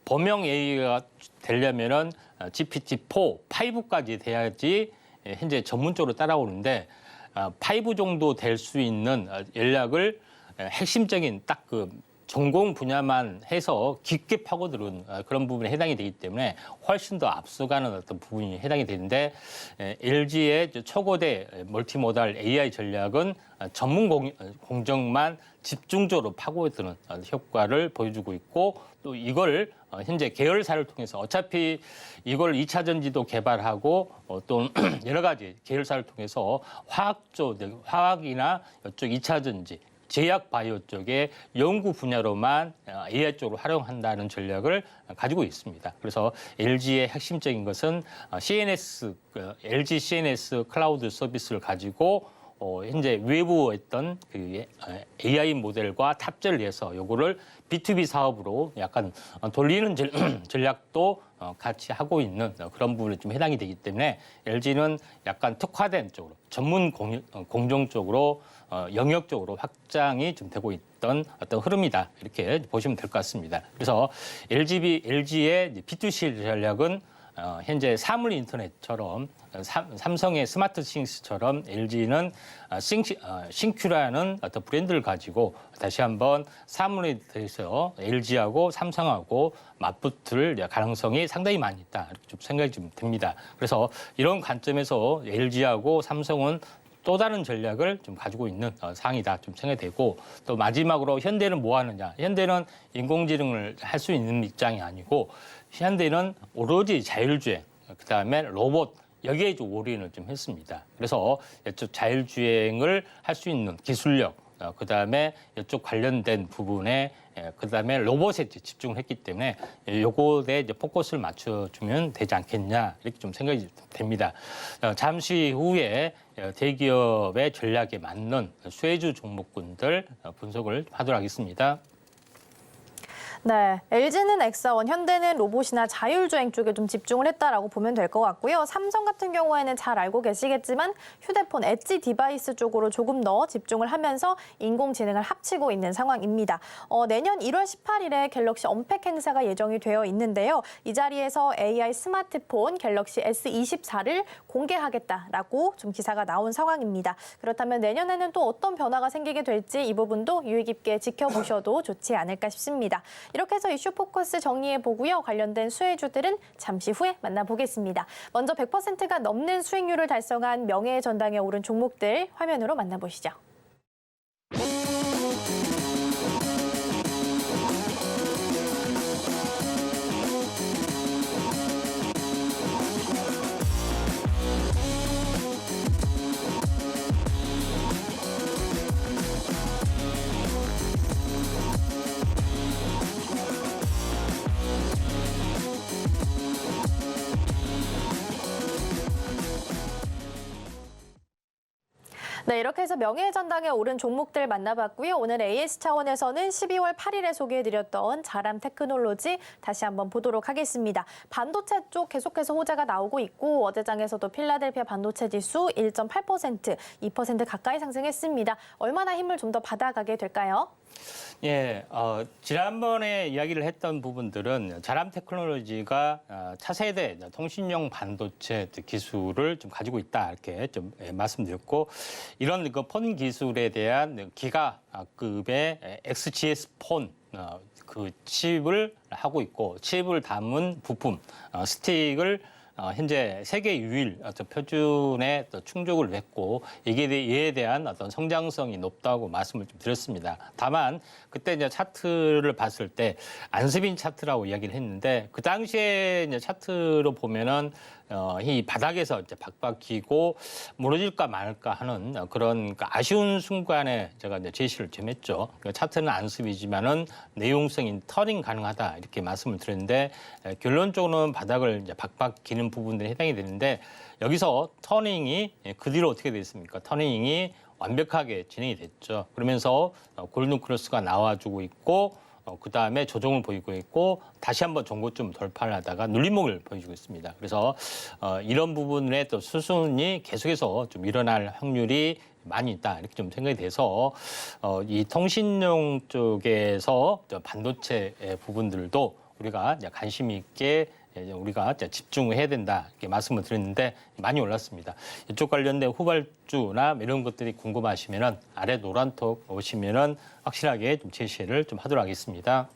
범용 AI가 되려면은 GPT-4, 5까지 돼야지 현재 전문적으로 따라오는데 5 정도 될 수 있는 전략을 핵심적인 딱 그 전공 분야만 해서 깊게 파고드는 그런 부분에 해당이 되기 때문에 훨씬 더 앞서가는 어떤 부분이 해당이 되는데 LG의 초거대 멀티모달 AI 전략은 전문 공정만 집중적으로 파고드는 효과를 보여주고 있고 또 이걸 현재 계열사를 통해서 어차피 이걸 2차 전지도 개발하고 또 여러 가지 계열사를 통해서 화학이나 이쪽 2차 전지 제약 바이오 쪽의 연구 분야로만 AI 쪽으로 활용한다는 전략을 가지고 있습니다. 그래서 LG의 핵심적인 것은 LG CNS 클라우드 서비스를 가지고 현재 외부 했던 그 AI 모델과 탑재를 해서 요거를 B2B 사업으로 약간 돌리는 전략도 같이 하고 있는 그런 부분에 좀 해당이 되기 때문에 LG는 약간 특화된 쪽으로 전문 공정 쪽으로 영역적으로 확장이 좀 되고 있던 어떤 흐름이다 이렇게 보시면 될 것 같습니다. 그래서 LG의 B2C 전략은 현재 사물 인터넷처럼 삼성의 스마트싱스처럼 LG는 싱큐라는 어떤 브랜드를 가지고 다시 한번 사물에 대해서 LG하고 삼성하고 맞붙을 가능성이 상당히 많이 있다 이렇게 좀 생각이 좀 듭니다. 그래서 이런 관점에서 LG하고 삼성은 또 다른 전략을 좀 가지고 있는 상황이다 좀 생각이 되고 또 마지막으로 현대는 뭐 하느냐. 현대는 인공지능을 할 수 있는 입장이 아니고 현대는 오로지 자율주행, 그다음에 로봇 여기에 좀 올인을 좀 했습니다. 그래서 이쪽 자율주행을 할 수 있는 기술력, 그다음에 이쪽 관련된 부분에 그다음에 로봇에 집중을 했기 때문에 요거에 이제 포커스를 맞춰주면 되지 않겠냐 이렇게 좀 생각이 됩니다. 잠시 후에 대기업의 전략에 맞는 수혜주 종목군들 분석을 하도록 하겠습니다. 네, LG는 엑사원, 현대는 로봇이나 자율주행 쪽에 좀 집중을 했다라고 보면 될 것 같고요. 삼성 같은 경우에는 잘 알고 계시겠지만 휴대폰 엣지 디바이스 쪽으로 조금 더 집중을 하면서 인공지능을 합치고 있는 상황입니다. 내년 1월 18일에 갤럭시 언팩 행사가 예정이 되어 있는데요. 이 자리에서 AI 스마트폰 갤럭시 S24를 공개하겠다라고 좀 기사가 나온 상황입니다. 그렇다면 내년에는 또 어떤 변화가 생기게 될지 이 부분도 유의 깊게 지켜보셔도 좋지 않을까 싶습니다. 이렇게 해서 이슈 포커스 정리해보고요. 관련된 수혜주들은 잠시 후에 만나보겠습니다. 먼저 100%가 넘는 수익률을 달성한 명예의 전당에 오른 종목들 화면으로 만나보시죠. 네, 이렇게 해서 명예의 전당에 오른 종목들 만나봤고요. 오늘 AS 차원에서는 12월 8일에 소개해드렸던 자람 테크놀로지 다시 한번 보도록 하겠습니다. 반도체 쪽 계속해서 호재가 나오고 있고 어제장에서도 필라델피아 반도체 지수 1.8%, 2% 가까이 상승했습니다. 얼마나 힘을 좀 더 받아가게 될까요? 예, 지난번에 이야기를 했던 부분들은 자람 테크놀로지가 차세대 통신용 반도체 기술을 좀 가지고 있다 이렇게 좀 말씀드렸고 이런 그 폰 기술에 대한 기가급의 XGS 폰 그 칩을 하고 있고 칩을 담은 부품 스틱을 현재 세계 유일 표준에 충족을 했고 이에 대한 어떤 성장성이 높다고 말씀을 좀 드렸습니다. 다만 그때 이제 차트를 봤을 때 안스빈 차트라고 이야기를 했는데 그 당시에 이제 차트로 보면은 이 바닥에서 이제 박박히고 무너질까 말까 하는 그런 아쉬운 순간에 제가 이제 제시를 좀 했죠. 차트는 안습이지만은 내용성인 터닝 가능하다 이렇게 말씀을 드렸는데 결론적으로는 바닥을 이제 박박히는 부분들이 해당이 되는데 여기서 터닝이 그 뒤로 어떻게 됐습니까? 터닝이 완벽하게 진행이 됐죠. 그러면서 골든 크로스가 나와주고 있고 그다음에 조정을 보이고 있고 다시 한번 종고점 돌파를 하다가 눌림목을 보여주고 있습니다. 그래서 이런 부분에 또 수순이 계속해서 좀 일어날 확률이 많이 있다 이렇게 좀 생각이 돼서 이 통신용 쪽에서 반도체 부분들도 우리가 관심 있게 우리가 집중을 해야 된다 이렇게 말씀을 드렸는데 많이 올랐습니다. 이쪽 관련된 후발주나 이런 것들이 궁금하시면은 아래 노란톡 오시면은 확실하게 좀 제시를 좀 하도록 하겠습니다.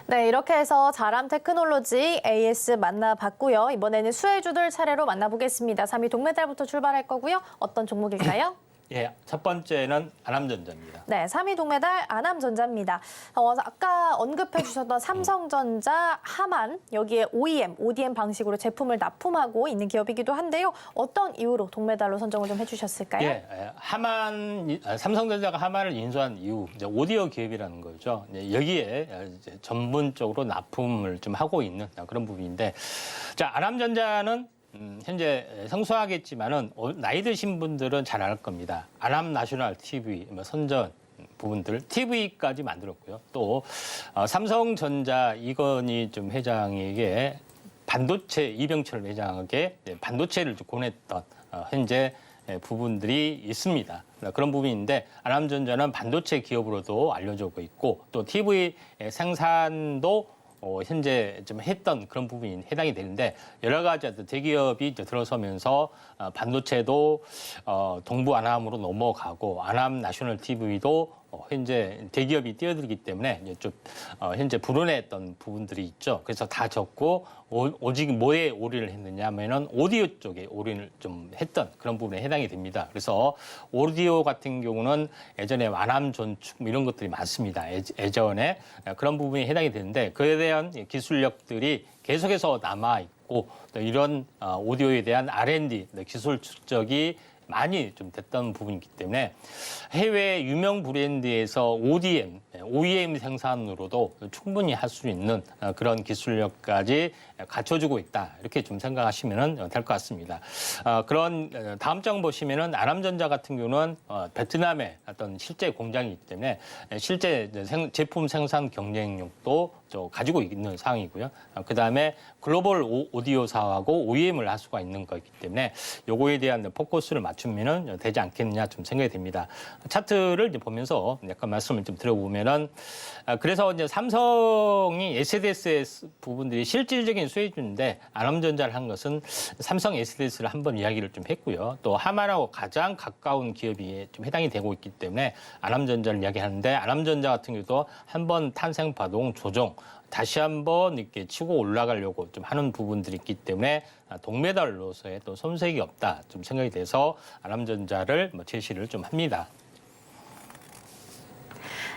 네, 이렇게 해서 자람 테크놀로지 AS 만나봤고요. 이번에는 수혜주들 차례로 만나보겠습니다. 3위 동메달부터 출발할 거고요. 어떤 종목일까요? 예, 첫 번째는 아남전자입니다. 네, 3위 동메달 아남전자입니다. 아까 언급해 주셨던 삼성전자, 하만, 여기에 OEM, ODM 방식으로 제품을 납품하고 있는 기업이기도 한데요. 어떤 이유로 동메달로 선정을 좀 해주셨을까요? 예, 삼성전자가 하만을 인수한 이유, 이제 오디오 기업이라는 거죠. 여기에 이제 전문적으로 납품을 좀 하고 있는 그런 부분인데, 자, 아남전자는 현재 생소하겠지만은 나이 드신 분들은 잘 알 겁니다. 아남 나셔널 TV, 선전, 부분들, TV까지 만들었고요. 또 삼성전자 이건희 좀 회장에게 반도체 이병철 회장에게 반도체를 좀 권했던 현재 부분들이 있습니다. 그런 부분인데 아남전자는 반도체 기업으로도 알려지고 있고 또 TV 생산도 현재 좀 했던 그런 부분이 해당이 되는데 여러 가지 어떤 대기업이 이제 들어서면서 반도체도 동부 아남으로 넘어가고 아남 내셔널 TV도 현재 대기업이 뛰어들기 때문에 이제 좀 현재 불운했던 부분들이 있죠. 그래서 다 적고 오직 뭐에 올인을 했느냐 하면은 오디오 쪽에 올인을 좀 했던 그런 부분에 해당이 됩니다. 그래서 오디오 같은 경우는 예전에 완암 전축 뭐 이런 것들이 많습니다. 예전에 그런 부분이 해당이 되는데 그에 대한 기술력들이 계속해서 남아 있고 또 이런 오디오에 대한 R&D 기술 축적이 많이 좀 됐던 부분이기 때문에 해외 유명 브랜드에서 OEM 생산으로도 충분히 할 수 있는 그런 기술력까지 갖춰주고 있다. 이렇게 좀 생각하시면 될 것 같습니다. 그런 다음 장 보시면은 아남전자 같은 경우는 베트남에 어떤 실제 공장이 있기 때문에 실제 제품 생산 경쟁력도 가지고 있는 상황이고요. 그다음에 글로벌 오디오사하고 OEM을 할 수가 있는 거기 때문에 요거에 대한 포커스를 맞추면 되지 않겠느냐 좀 생각이 됩니다. 차트를 이제 보면서 약간 말씀을 좀 드려보면은 그래서 이제 삼성이 SDS 부분들이 실질적인 수혜주인데 아남전자를 한 것은 삼성 SDS를 한번 이야기를 좀 했고요. 또 하만하고 가장 가까운 기업이 좀 해당이 되고 있기 때문에 아남전자를 이야기하는데 아남전자 같은 경우도 한번 탄생 파동 조정 다시 한번 이렇게 치고 올라가려고 좀 하는 부분들이 있기 때문에 동메달로서의 또 손색이 없다 좀 생각이 돼서 아남전자를 제시를 좀 합니다.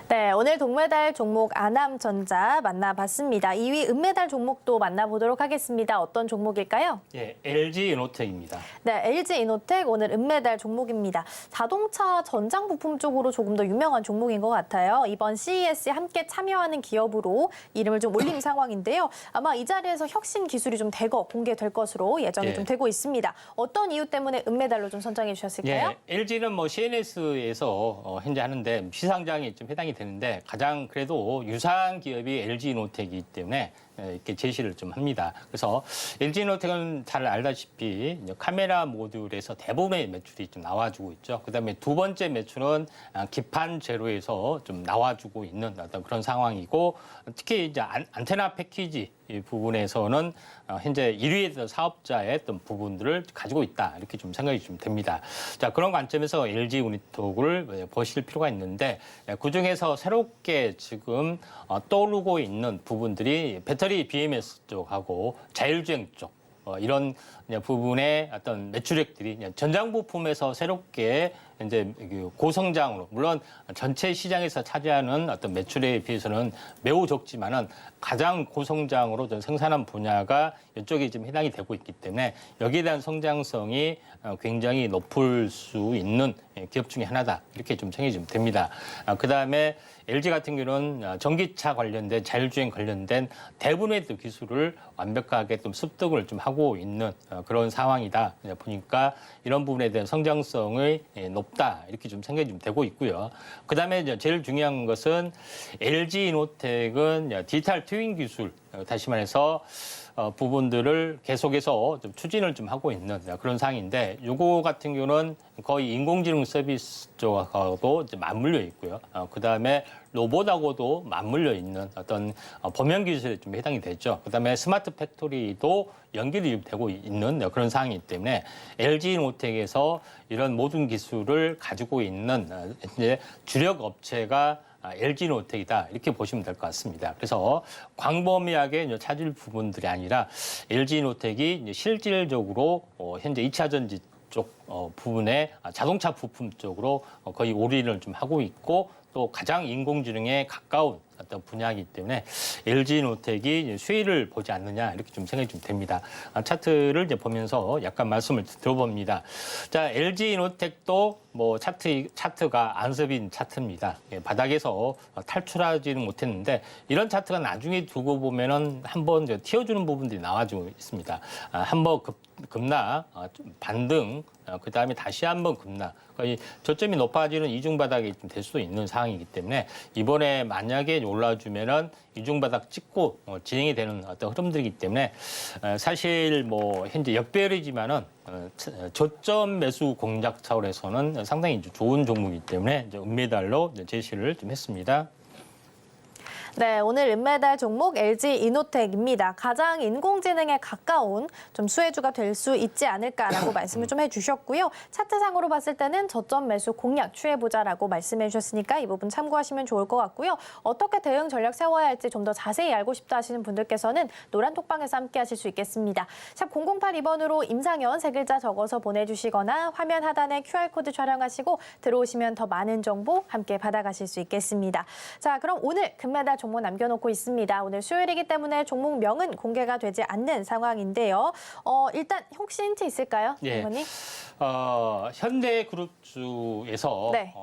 네, 오늘 동메달 종목 아남전자 만나봤습니다. 2위 은메달 종목도 만나보도록 하겠습니다. 어떤 종목일까요? 예, LG 이노텍입니다. 네, LG 이노텍 오늘 은메달 종목입니다. 자동차 전장 부품 쪽으로 조금 더 유명한 종목인 것 같아요. 이번 CES에 함께 참여하는 기업으로 이름을 좀 올린 상황인데요. 아마 이 자리에서 혁신 기술이 좀 대거 공개될 것으로 예정이 좀 되고 있습니다. 어떤 이유 때문에 은메달로 좀 선정해 주셨을까요? 예, LG는 뭐 CNS에서 현재 하는데 시상장이 좀 해당이 되는데 가장 그래도 유사한 기업이 LG이노텍이기 때문에 이렇게 제시를 좀 합니다. 그래서 LG이노텍은 잘 알다시피 카메라 모듈에서 대부분의 매출이 좀 나와주고 있죠. 그다음에 두 번째 매출은 기판 재료에서 좀 나와주고 있는 어떤 그런 상황이고 특히 이제 안테나 패키지 이 부분에서는 현재 1위의 사업자의 어떤 부분들을 가지고 있다 이렇게 좀 생각이 좀 됩니다. 자 그런 관점에서 LG 이노텍을 보실 필요가 있는데 그 중에서 새롭게 지금 떠오르고 있는 부분들이 배터리 BMS 쪽하고 자율주행 쪽 이런 부분의 어떤 매출액들이 전장 부품에서 새롭게 이제 고성장으로 물론 전체 시장에서 차지하는 어떤 매출에 비해서는 매우 적지만은 가장 고성장으로 생산한 분야가 이쪽에 지금 해당이 되고 있기 때문에 여기에 대한 성장성이 굉장히 높을 수 있는 기업 중에 하나다 이렇게 좀 생각이 좀 됩니다. 그다음에 LG 같은 경우는 전기차 관련된 자율주행 관련된 대부분의 기술을 완벽하게 좀 습득을 좀 하고 있는 그런 상황이다 보니까 이런 부분에 대한 성장성이 높다 이렇게 좀 생각이 좀 되고 있고요. 그다음에 제일 중요한 것은 LG 이노텍은 디지털 트윈 기술 다시 말해서 부분들을 계속해서 좀 추진을 좀 하고 있는 그런 상황인데 요거 같은 경우는 거의 인공지능 서비스 쪽하고도 이제 맞물려 있고요. 그다음에 로봇하고도 맞물려 있는 어떤 범용 기술에 좀 해당이 되죠. 그다음에 스마트 팩토리도 연결이 되고 있는 그런 상황이기 때문에 LG이노텍에서 이런 모든 기술을 가지고 있는 이제 주력 업체가 LG이노텍이다 이렇게 보시면 될 것 같습니다. 그래서 광범위하게 찾을 부분들이 아니라 LG이노텍이 실질적으로 현재 2차 전지 쪽 부분에 자동차 부품 쪽으로 거의 올인을 좀 하고 있고 또 가장 인공지능에 가까운 어떤 분야이기 때문에 LG이노텍이 수혜를 보지 않느냐 이렇게 좀 생각이 좀 됩니다. 차트를 이제 보면서 약간 말씀을 들어봅니다. 자, LG이노텍도 뭐 차트가 안습인 차트입니다. 바닥에서 탈출하지는 못했는데 이런 차트가 나중에 두고 보면은 한번 튀어주는 부분들이 나와주고 있습니다. 한번 급락, 좀 반등, 그다음에 다시 한번 급락. 그러니까 이 저점이 높아지는 이중바닥이 좀 될 수도 있는 상황이기 때문에 이번에 만약에 올라주면은 이중바닥 찍고 진행이 되는 어떤 흐름들이기 때문에 사실 뭐 현재 역배열이지만은 저점 매수 공략 차원에서는 상당히 좋은 종목이기 때문에 이제 은메달로 제시를 좀 했습니다. 네, 오늘 은메달 종목 LG 이노텍입니다. 가장 인공지능에 가까운 좀 수혜주가 될 수 있지 않을까라고 말씀을 좀 해주셨고요. 차트상으로 봤을 때는 저점 매수 공략 취해보자라고 말씀해 주셨으니까 이 부분 참고하시면 좋을 것 같고요. 어떻게 대응 전략 세워야 할지 좀 더 자세히 알고 싶다 하시는 분들께서는 노란 톡방에서 함께 하실 수 있겠습니다. 샵 0082번으로 임상현 세 글자 적어서 보내주시거나 화면 하단에 QR코드 촬영하시고 들어오시면 더 많은 정보 함께 받아가실 수 있겠습니다. 자, 그럼 오늘 금메달 종목 남겨놓고 있습니다. 오늘 수요일이기 때문에 종목명은 공개가 되지 않는 상황인데요. 일단 혹시 힌트 있을까요? 예. 어머니? 현대그룹주에서 네.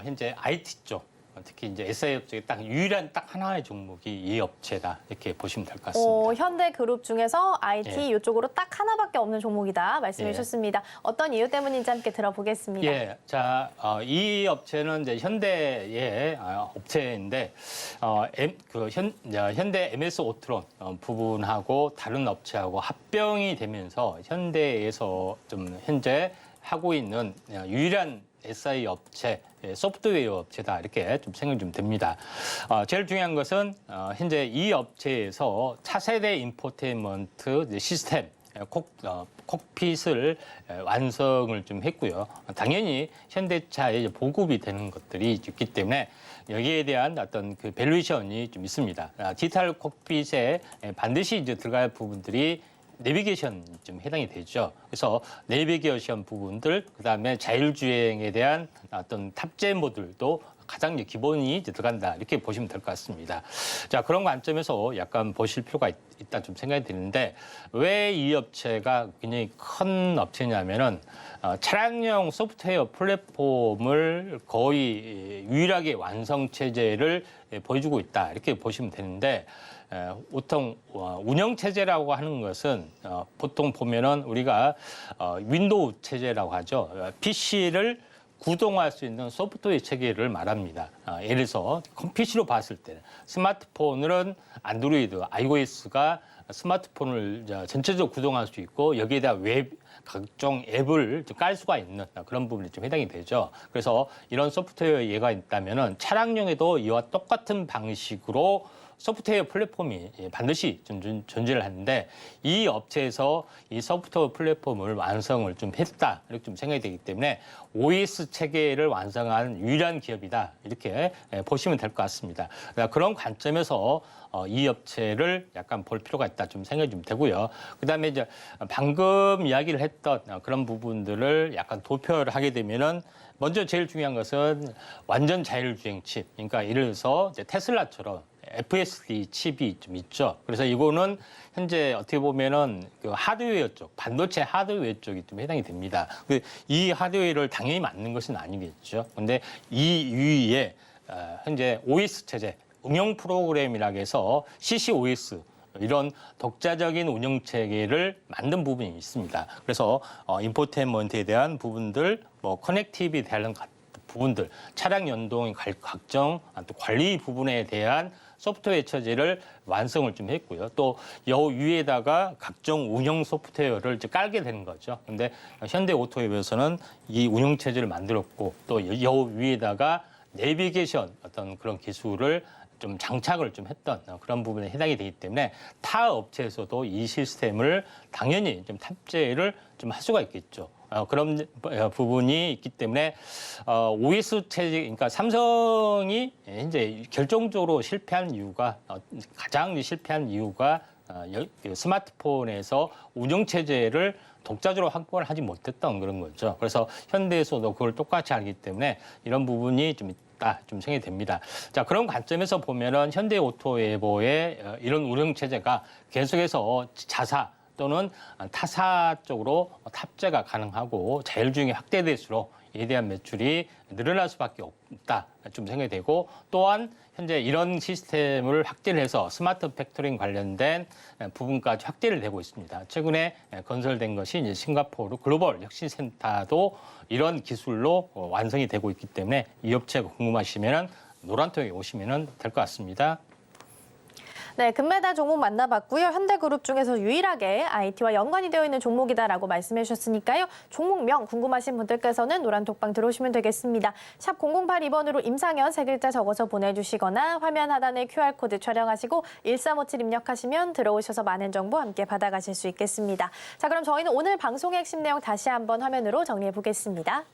현재 IT 쪽, 특히 이제 SI 쪽에 딱 유일한 딱 하나의 종목이 이 업체다 이렇게 보시면 될 것 같습니다. 현대그룹 중에서 IT 예. 이쪽으로 딱 하나밖에 없는 종목이다 말씀해 예. 주셨습니다. 어떤 이유 때문인지 함께 들어보겠습니다. 예, 자, 이 업체는 이제 현대의 업체인데, 현대 MS 오트론 부분하고 다른 업체하고 합병이 되면서 현대에서 좀 현재 하고 있는 유일한 SI 업체, 소프트웨어 업체다 이렇게 좀 생각이 좀 됩니다. 제일 중요한 것은 현재 이 업체에서 차세대 인포테인먼트 시스템 콕핏을 완성을 좀 했고요. 당연히 현대차에 보급이 되는 것들이 있기 때문에 여기에 대한 어떤 그 밸류에이션이 좀 있습니다. 디지털 콕핏에 반드시 이제 들어갈 부분들이 내비게이션 좀 해당이 되죠. 그래서 내비게이션 부분들, 그다음에 자율주행에 대한 어떤 탑재 모듈도 가장 이제 기본이 이제 들어간다 이렇게 보시면 될 것 같습니다. 자, 그런 관점에서 약간 보실 필요가 있다 좀 생각이 드는데 왜 이 업체가 굉장히 큰 업체냐면은 차량용 소프트웨어 플랫폼을 거의 유일하게 완성 체제를 보여주고 있다 이렇게 보시면 되는데. 보통 운영 체제라고 하는 것은 보통 보면은 우리가 윈도우 체제라고 하죠. PC를 구동할 수 있는 소프트웨어 체계를 말합니다. 예를 들어서 PC로 봤을 때 스마트폰은 안드로이드, iOS가 스마트폰을 전체적으로 구동할 수 있고 여기에다 각종 앱을 깔 수가 있는 그런 부분이 좀 해당이 되죠. 그래서 이런 소프트웨어 예가 있다면은 차량용에도 이와 똑같은 방식으로 소프트웨어 플랫폼이 반드시 존재를 하는데 이 업체에서 이 소프트웨어 플랫폼을 완성을 좀 했다 이렇게 좀 생각이 되기 때문에 OS 체계를 완성한 유일한 기업이다 이렇게 보시면 될 것 같습니다. 그런 관점에서 이 업체를 약간 볼 필요가 있다 좀 생각이 좀 되고요. 그다음에 이제 방금 이야기를 했던 그런 부분들을 약간 도표를 하게 되면은 먼저 제일 중요한 것은 완전 자율주행 칩. 그러니까 예를 들어서 이제 테슬라처럼 FSD 칩이 좀 있죠. 그래서 이거는 현재 어떻게 보면은 그 하드웨어 쪽, 반도체 하드웨어 쪽이 좀 해당이 됩니다. 이 하드웨어를 당연히 맞는 것은 아니겠죠. 근데 이 위에 현재 OS 체제, 응용 프로그램이라고 해서 CCOS 이런 독자적인 운영 체계를 만든 부분이 있습니다. 그래서 인포테인먼트에 대한 부분들, 뭐 커넥티비에 대한 부분들, 차량 연동의 각종 또 관리 부분에 대한 소프트웨어 체제를 완성을 좀 했고요. 또 여 위에다가 각종 운영 소프트웨어를 이제 깔게 되는 거죠. 근데 현대오토앱에서는 이 운영 체제를 만들었고 또 여 위에다가 내비게이션 어떤 그런 기술을 좀 장착을 좀 했던 그런 부분에 해당이 되기 때문에 타 업체에서도 이 시스템을 당연히 좀 탑재를 좀 할 수가 있겠죠. 그런 부분이 있기 때문에 OS 체제, 그러니까 삼성이 이제 결정적으로 실패한 이유가 가장 실패한 이유가 스마트폰에서 운영 체제를 독자적으로 확보를 하지 못했던 그런 거죠. 그래서 현대에서도 그걸 똑같이 알기 때문에 이런 부분이 좀 있다 좀 생각이 됩니다. 자, 그런 관점에서 보면은 현대오토에버의 이런 운영 체제가 계속해서 자사 또는 타사 쪽으로 탑재가 가능하고 자율주행이 확대될수록 이에 대한 매출이 늘어날 수밖에 없다 좀 생각이 되고, 또한 현재 이런 시스템을 확대를 해서 스마트 팩토링 관련된 부분까지 확대를 되고 있습니다. 최근에 건설된 것이 이제 싱가포르 글로벌 혁신센터도 이런 기술로 완성이 되고 있기 때문에 이 업체가 궁금하시면 노란통에 오시면 될 것 같습니다. 네, 금메달 종목 만나봤고요. 현대그룹 중에서 유일하게 IT와 연관이 되어 있는 종목이다라고 말씀해 주셨으니까요. 종목명 궁금하신 분들께서는 노란톡방 들어오시면 되겠습니다. 샵 0082번으로 임상현 세 글자 적어서 보내주시거나 화면 하단에 QR코드 촬영하시고 1357 입력하시면 들어오셔서 많은 정보 함께 받아가실 수 있겠습니다. 자, 그럼 저희는 오늘 방송의 핵심 내용 다시 한번 화면으로 정리해 보겠습니다.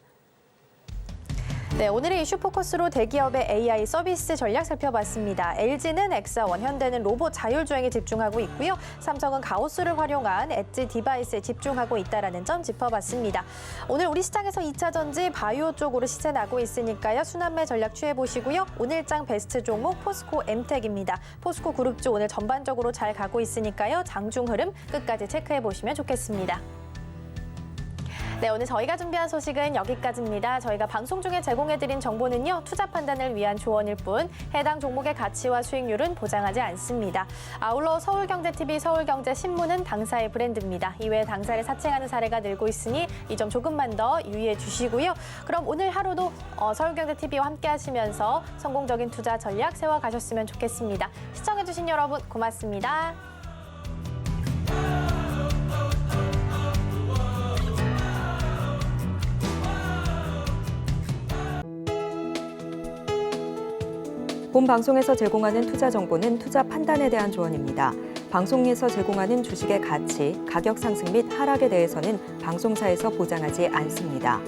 네, 오늘의 이슈 포커스로 대기업의 AI 서비스 전략 살펴봤습니다. LG는 엑사원, 현대는 로봇 자율주행에 집중하고 있고요. 삼성은 가오스를 활용한 엣지 디바이스에 집중하고 있다는 점 짚어봤습니다. 오늘 우리 시장에서 2차 전지 바이오 쪽으로 시세 나고 있으니까요. 순환매 전략 취해보시고요. 오늘장 베스트 종목 포스코 엠텍입니다. 포스코 그룹주 오늘 전반적으로 잘 가고 있으니까요. 장중 흐름 끝까지 체크해보시면 좋겠습니다. 네, 오늘 저희가 준비한 소식은 여기까지입니다. 저희가 방송 중에 제공해드린 정보는요, 투자 판단을 위한 조언일 뿐 해당 종목의 가치와 수익률은 보장하지 않습니다. 아울러 서울경제TV, 서울경제신문은 당사의 브랜드입니다. 이외에 당사를 사칭하는 사례가 늘고 있으니 이 점 조금만 더 유의해 주시고요. 그럼 오늘 하루도 서울경제TV와 함께 하시면서 성공적인 투자 전략 세워가셨으면 좋겠습니다. 시청해주신 여러분 고맙습니다. 본 방송에서 제공하는 투자 정보는 투자 판단에 대한 조언입니다. 방송에서 제공하는 주식의 가치, 가격 상승 및 하락에 대해서는 방송사에서 보장하지 않습니다.